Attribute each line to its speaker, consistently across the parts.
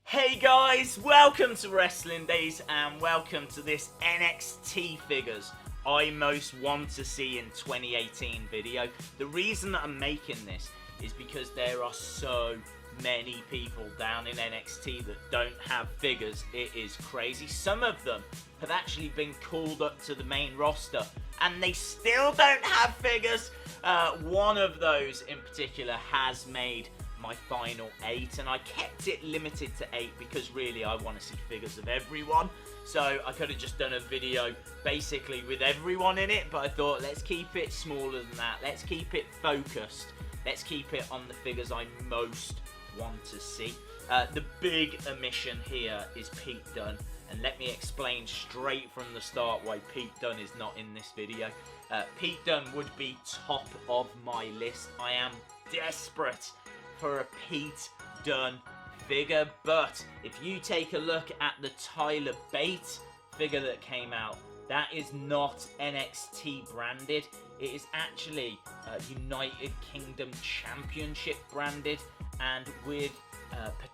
Speaker 1: Hey guys, welcome to Wrestling Daze and welcome to this NXT figures I most want to see in 2018 video. The reason that I'm making this is because there are so many people down in NXT that don't have figures. It is crazy. Some of them have actually been called up to the main roster and they still don't have figures. One of those in particular has made my final 8, and I kept it limited to 8 because really I want to see figures of everyone. So I could have just done a video basically with everyone in it, but I thought let's keep it smaller than that. Let's keep it focused. Let's keep it on the figures I most want to see. The big omission here is Pete Dunn, and let me explain straight from the start why Pete Dunn is not in this video. Pete Dunn would be top of my list. I am desperate for a Pete Dunn figure, but if you take a look at the Tyler Bate figure that came out, that is not NXT branded. It is actually United Kingdom Championship branded, and with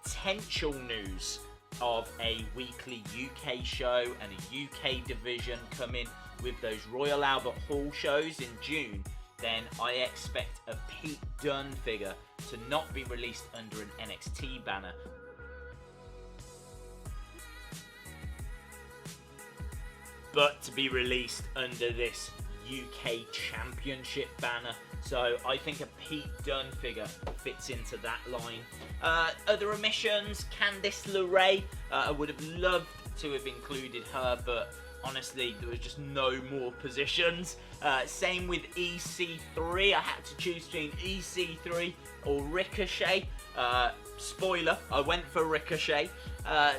Speaker 1: potential news of a weekly UK show and a UK division coming with those Royal Albert Hall shows in June, then I expect a Pete Dunn figure to not be released under an NXT banner, but to be released under this UK Championship banner. So I think a Pete Dunn figure fits into that line. Other omissions, Candice LeRae. I would have loved to have included her, but honestly, there was just no more positions. Same with EC3. I had to choose between EC3 or Ricochet. Spoiler, I went for Ricochet.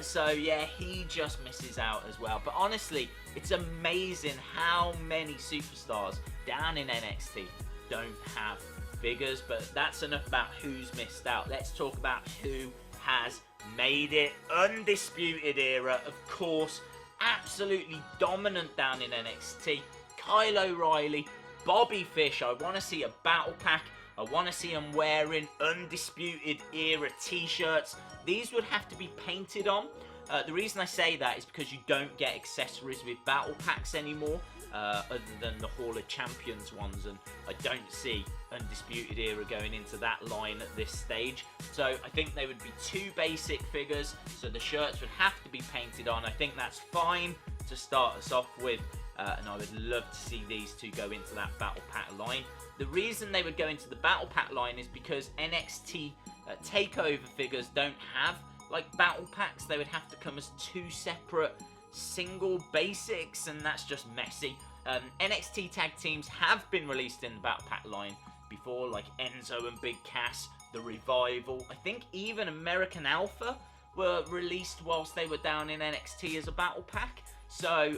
Speaker 1: So yeah, he just misses out as well. But honestly, it's amazing how many superstars down in NXT don't have figures. But that's enough about who's missed out. Let's talk about who has made it. Undisputed Era, of course, absolutely dominant down in NXT. Kyle O'Reilly, Bobby Fish. I want to see a battle pack. I want to see them wearing Undisputed Era t-shirts. These would have to be painted on. The reason I say that is because you don't get accessories with battle packs anymore, other than the Hall of Champions ones, and I don't see Undisputed Era going into that line at this stage. So I think they would be two basic figures, so the shirts would have to be painted on. I think that's fine to start us off with, and I would love to see these two go into that battle pack line. The reason they would go into the battle pack line is because NXT Takeover figures don't have like battle packs. They would have to come as two separate single basics, and that's just messy. NXT tag teams have been released in the battle pack line before, like Enzo and Big Cass, The Revival. I think even American Alpha were released whilst they were down in NXT as a battle pack. So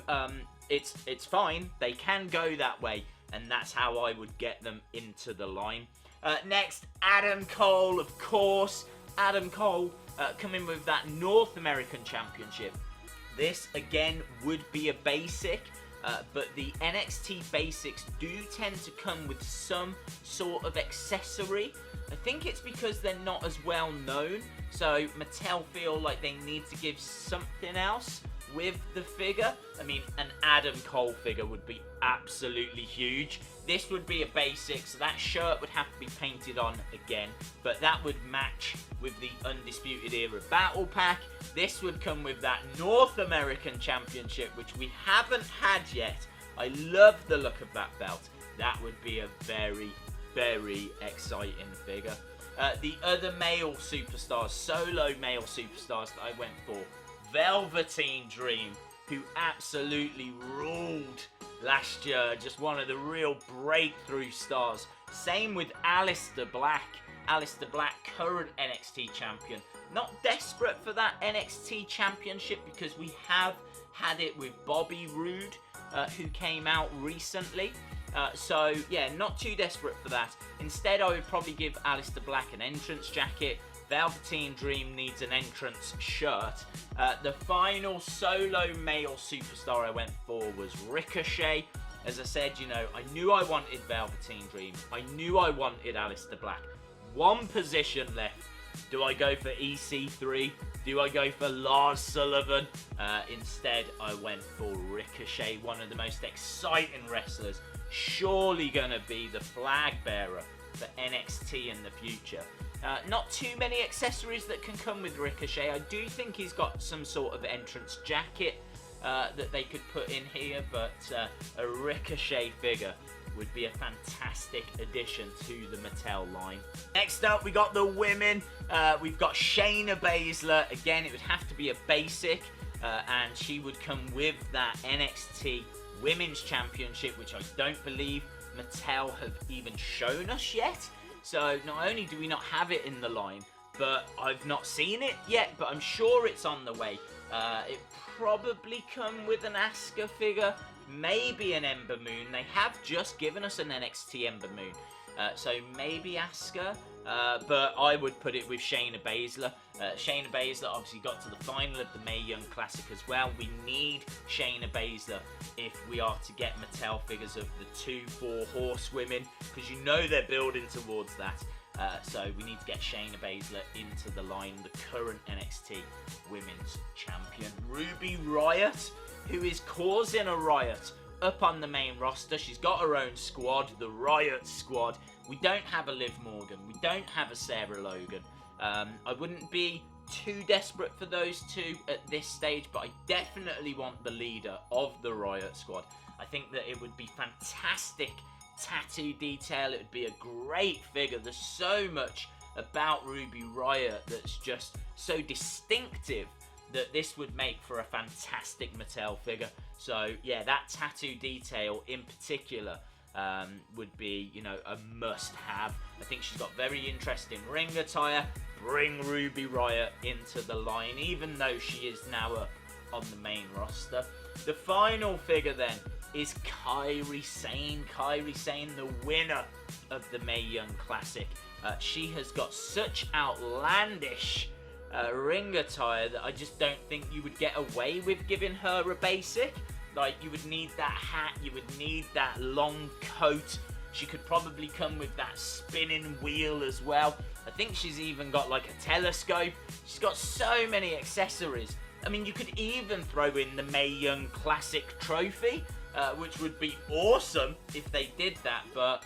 Speaker 1: it's fine. They can go that way, and that's how I would get them into the line. Next, Adam Cole, of course. Adam Cole coming with that North American Championship. This, again, would be a basic, but the NXT basics do tend to come with some sort of accessory. I think it's because they're not as well known, so Mattel feel like they need to give something else with the figure. I mean, an Adam Cole figure would be absolutely huge. This would be a basic, so that shirt would have to be painted on again, but that would match with the Undisputed Era battle pack. This would come with that North American Championship, which we haven't had yet. I love the look of that belt. That would be a very, very exciting figure. The other male superstars, solo male superstars that I went for, Velveteen Dream, who absolutely ruled last year, just one of the real breakthrough stars. Same with Aleister Black. Aleister Black, current NXT champion. Not desperate for that NXT championship because we have had it with Bobby Roode, who came out recently. So yeah, not too desperate for that. Instead, I would probably give Aleister Black an entrance jacket. Velveteen Dream needs an entrance shirt. The final solo male superstar I went for was Ricochet. As I said, you know, I knew I wanted Velveteen Dream. I knew I wanted Aleister Black. One position left. Do I go for EC3? Do I go for Lars Sullivan? Instead, I went for Ricochet, one of the most exciting wrestlers. Surely going to be the flag bearer for NXT in the future. Not too many accessories that can come with Ricochet. I do think he's got some sort of entrance jacket that they could put in here, but a Ricochet figure would be a fantastic addition to the Mattel line. Next up, we got the women. We've got Shayna Baszler. Again, it would have to be a basic, and she would come with that NXT Women's Championship, which I don't believe Mattel have even shown us yet. So not only do we not have it in the line, but I've not seen it yet, but I'm sure it's on the way. It probably come with an Asuka figure, maybe an Ember Moon. They have just given us an NXT Ember Moon, so maybe Asuka, but I would put it with Shayna Baszler. Shayna Baszler obviously got to the final of the Mae Young Classic as well. We need Shayna Baszler if we are to get Mattel figures of the 2-4 horsewomen, because you know they're building towards that. So we need to get Shayna Baszler into the line, the current NXT Women's Champion. Ruby Riott, who is causing a riot up on the main roster. She's got her own squad, the Riott Squad. We don't have a Liv Morgan. We don't have a Sarah Logan. I wouldn't be too desperate for those two at this stage, but I definitely want the leader of the Riott Squad. I think that it would be fantastic tattoo detail. It would be a great figure. There's so much about Ruby Riott that's just so distinctive that this would make for a fantastic Mattel figure. So yeah, that tattoo detail in particular would be, you know, a must-have. I think she's got very interesting ring attire. Bring Ruby Riott into the line, even though she is now up on the main roster. The final figure then is Kairi Sane. Kairi Sane, the winner of the Mae Young Classic. She has got such outlandish ring attire that I just don't think you would get away with giving her a basic. Like, you would need that hat, you would need that long coat. She could probably come with that spinning wheel as well. I think she's even got like a telescope. She's got so many accessories. I mean, you could even throw in the Mae Young Classic trophy, which would be awesome if they did that, but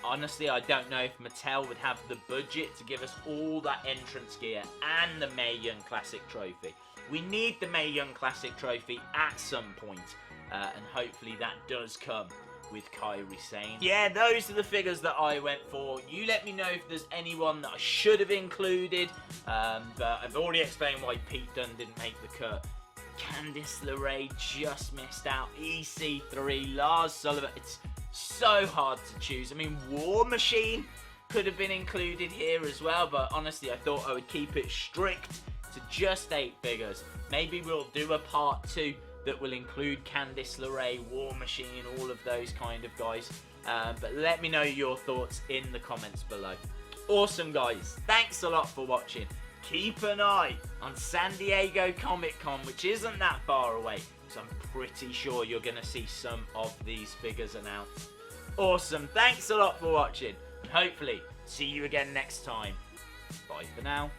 Speaker 1: honestly, I don't know if Mattel would have the budget to give us all that entrance gear and the Mae Young Classic trophy. We need the Mae Young Classic trophy at some point, and hopefully that does come with Kairi Sane. Yeah, those are the figures that I went for. You let me know if there's anyone that I should have included, but I've already explained why Pete Dunne didn't make the cut. Candice LeRae just missed out. EC3, Lars Sullivan. It's so hard to choose. I mean, War Machine could have been included here as well, but honestly, I thought I would keep it strict to just 8 figures. Maybe we'll do a part 2 that will include Candice LeRae, War Machine, all of those kind of guys. But let me know your thoughts in the comments below. Awesome, guys. Thanks a lot for watching. Keep an eye on San Diego Comic-Con, which isn't that far away, so I'm pretty sure you're going to see some of these figures announced. Awesome. Thanks a lot for watching, and hopefully see you again next time. Bye for now.